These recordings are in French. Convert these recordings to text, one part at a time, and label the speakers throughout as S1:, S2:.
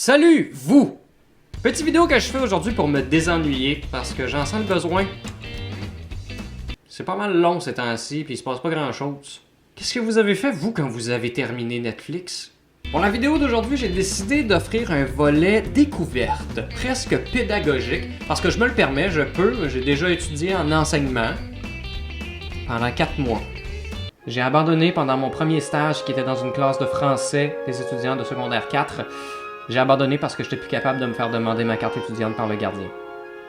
S1: Salut, vous! Petite vidéo que je fais aujourd'hui pour me désennuyer, parce que j'en sens le besoin. C'est pas mal long ces temps-ci, puis il se passe pas grand-chose. Qu'est-ce que vous avez fait, vous, quand vous avez terminé Netflix? Pour la vidéo d'aujourd'hui, j'ai décidé d'offrir un volet découverte, presque pédagogique, parce que je me le permets, je peux, j'ai déjà étudié en enseignement pendant 4 mois. J'ai abandonné pendant mon premier stage qui était dans une classe de français des étudiants de secondaire 4. J'ai abandonné parce que j'étais plus capable de me faire demander ma carte étudiante par le gardien.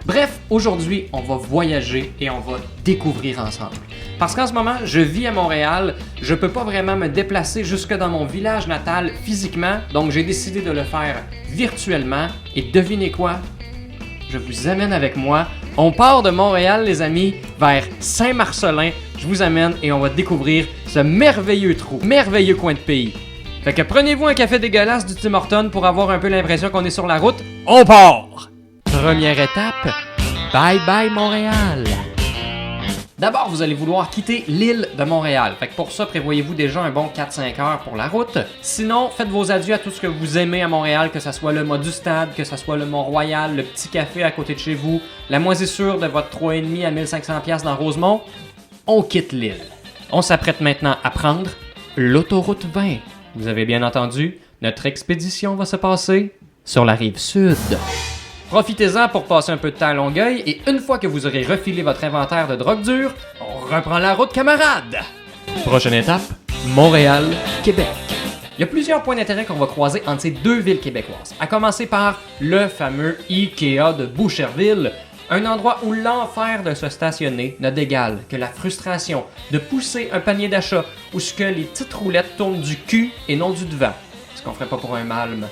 S1: Bref, aujourd'hui, on va voyager et on va découvrir ensemble. Parce qu'en ce moment, je vis à Montréal, je peux pas vraiment me déplacer jusque dans mon village natal physiquement, donc j'ai décidé de le faire virtuellement. Et devinez quoi? Je vous amène avec moi. On part de Montréal, les amis, vers Saint-Marcellin. Je vous amène et on va découvrir ce merveilleux trou, merveilleux coin de pays. Fait que prenez-vous un café dégueulasse du Tim Hortons pour avoir un peu l'impression qu'on est sur la route. On part! Première étape, bye bye Montréal! D'abord, vous allez vouloir quitter l'île de Montréal. Fait que pour ça, prévoyez-vous déjà un bon 4-5 heures pour la route. Sinon, faites vos adieux à tout ce que vous aimez à Montréal, que ce soit le mât du stade, que ce soit le Mont-Royal, le petit café à côté de chez vous, la moisissure de votre 3,5 à 1500$ dans Rosemont. On quitte l'île. On s'apprête maintenant à prendre l'autoroute 20. Vous avez bien entendu, notre expédition va se passer sur la rive sud. Profitez-en pour passer un peu de temps à Longueuil et une fois que vous aurez refilé votre inventaire de drogue dure, on reprend la route, camarades! Prochaine étape, Montréal, Québec. Il y a plusieurs points d'intérêt qu'on va croiser entre ces deux villes québécoises, à commencer par le fameux IKEA de Boucherville, un endroit où l'enfer de se stationner n'a d'égal que la frustration de pousser un panier d'achat où ce que les petites roulettes tournent du cul et non du devant. Ce qu'on ferait pas pour un malme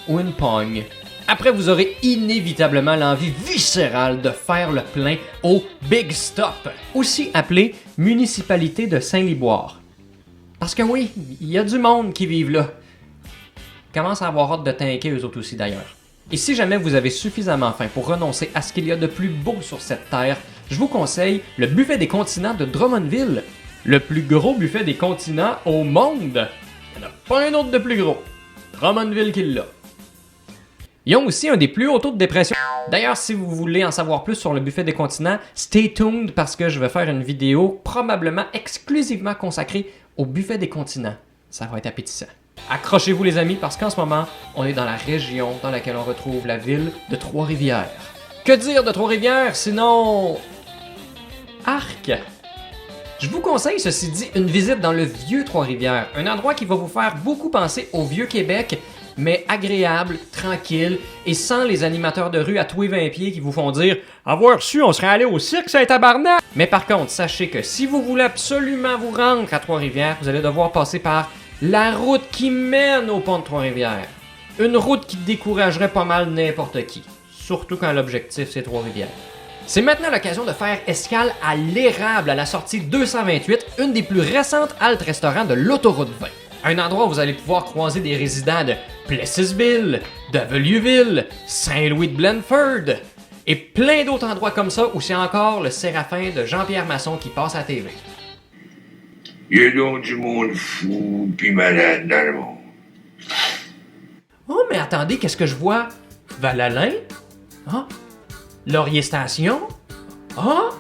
S1: ou une pogne. Après, vous aurez inévitablement l'envie viscérale de faire le plein au Big Stop, aussi appelé Municipalité de Saint-Liboire. Parce que oui, il y a du monde qui vivent là. Commence à avoir hâte de tanker eux autres aussi d'ailleurs. Et si jamais vous avez suffisamment faim pour renoncer à ce qu'il y a de plus beau sur cette terre, je vous conseille le buffet des continents de Drummondville. Le plus gros buffet des continents au monde. Il n'y en a pas un autre de plus gros. Drummondville qui l'a. Ils ont aussi un des plus hauts taux de dépression. D'ailleurs, si vous voulez en savoir plus sur le buffet des continents, stay tuned parce que je vais faire une vidéo probablement exclusivement consacrée au buffet des continents. Ça va être appétissant. Accrochez-vous les amis parce qu'en ce moment, on est dans la région dans laquelle on retrouve la ville de Trois-Rivières. Que dire de Trois-Rivières sinon... Arc! Je vous conseille, ceci dit, une visite dans le vieux Trois-Rivières, un endroit qui va vous faire beaucoup penser au vieux Québec, mais agréable, tranquille et sans les animateurs de rue à tous les 20 pieds qui vous font dire « Avoir su, on serait allé au cirque, c'est un tabarnak! » Mais par contre, sachez que si vous voulez absolument vous rendre à Trois-Rivières, vous allez devoir passer par la route qui mène au pont de Trois-Rivières. Une route qui découragerait pas mal n'importe qui, surtout quand l'objectif c'est Trois-Rivières. C'est maintenant l'occasion de faire escale à l'Érable à la sortie 228, une des plus récentes haltes-restaurants de l'autoroute 20. Un endroit où vous allez pouvoir croiser des résidents de Plessisville, de Vellieville, Saint-Louis-de-Blandford et plein d'autres endroits comme ça où c'est encore le Séraphin de Jean-Pierre Masson qui passe à la TV.
S2: Il y a donc du monde fou pis malade dans le monde.
S1: Oh, mais attendez, qu'est-ce que je vois? Val-Alain? Ah? Laurier Station? Ah?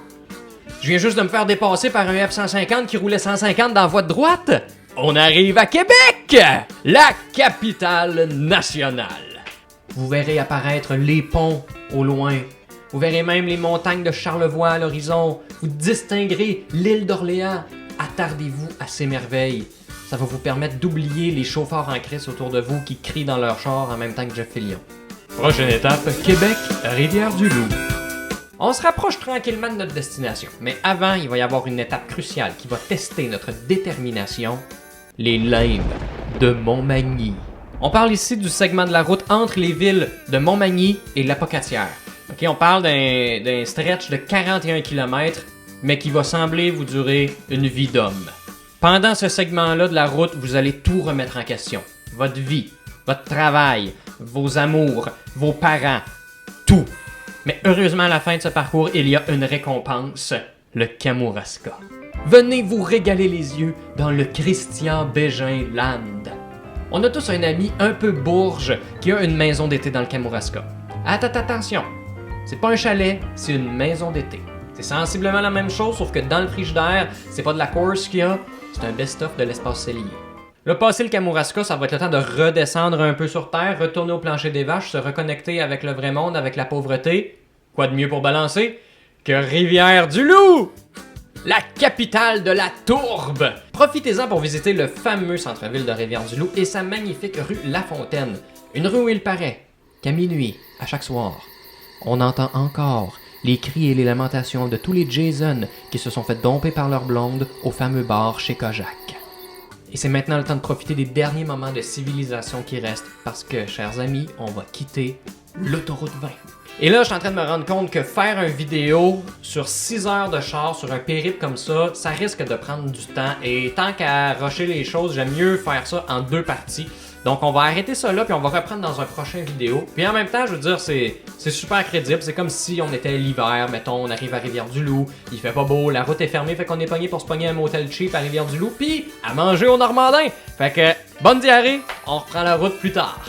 S1: Je viens juste de me faire dépasser par un F-150 qui roulait 150 dans la voie de droite? On arrive à Québec! La capitale nationale! Vous verrez apparaître les ponts au loin. Vous verrez même les montagnes de Charlevoix à l'horizon. Vous distinguerez l'île d'Orléans. Attardez-vous à ces merveilles. Ça va vous permettre d'oublier les chauffeurs en crise autour de vous qui crient dans leur char en même temps que Jeff Fillion. Prochaine étape, Québec, Rivière-du-Loup. On se rapproche tranquillement de notre destination, mais avant, il va y avoir une étape cruciale qui va tester notre détermination, les limbes de Montmagny. On parle ici du segment de la route entre les villes de Montmagny et l'Apocatière. Ok, on parle d'un stretch de 41 km, mais qui va sembler vous durer une vie d'homme. Pendant ce segment-là de la route, vous allez tout remettre en question. Votre vie, votre travail, vos amours, vos parents, tout. Mais heureusement, à la fin de ce parcours, il y a une récompense, le Kamouraska. Venez vous régaler les yeux dans le Christian Bégin Land. On a tous un ami un peu bourge qui a une maison d'été dans le Kamouraska. Attention, c'est pas un chalet, c'est une maison d'été. C'est sensiblement la même chose, sauf que dans le frigidaire, c'est pas de la course qu'il y a, c'est un best-of de l'espace cellier. Là, passer le Kamouraska, ça va être le temps de redescendre un peu sur Terre, retourner au plancher des vaches, se reconnecter avec le vrai monde, avec la pauvreté. Quoi de mieux pour balancer que Rivière-du-Loup, la capitale de la tourbe. Profitez-en pour visiter le fameux centre-ville de Rivière-du-Loup et sa magnifique rue La Fontaine. Une rue où il paraît qu'à minuit, à chaque soir, on entend encore les cris et les lamentations de tous les Jason qui se sont fait domper par leur blonde au fameux bar chez Kojak. Et c'est maintenant le temps de profiter des derniers moments de civilisation qui restent parce que, chers amis, on va quitter l'autoroute 20. Et là, je suis en train de me rendre compte que faire une vidéo sur 6 heures de char, sur un périple comme ça risque de prendre du temps. Et tant qu'à rusher les choses, j'aime mieux faire ça en 2 parties. Donc, on va arrêter ça là, puis on va reprendre dans un prochain vidéo. Puis en même temps, je veux dire, c'est super crédible. C'est comme si on était l'hiver, mettons, on arrive à Rivière-du-Loup, il fait pas beau, la route est fermée, fait qu'on est pogné pour se pogner à un motel cheap à Rivière-du-Loup, puis à manger au Normandin. Fait que, bonne diarrhée, on reprend la route plus tard.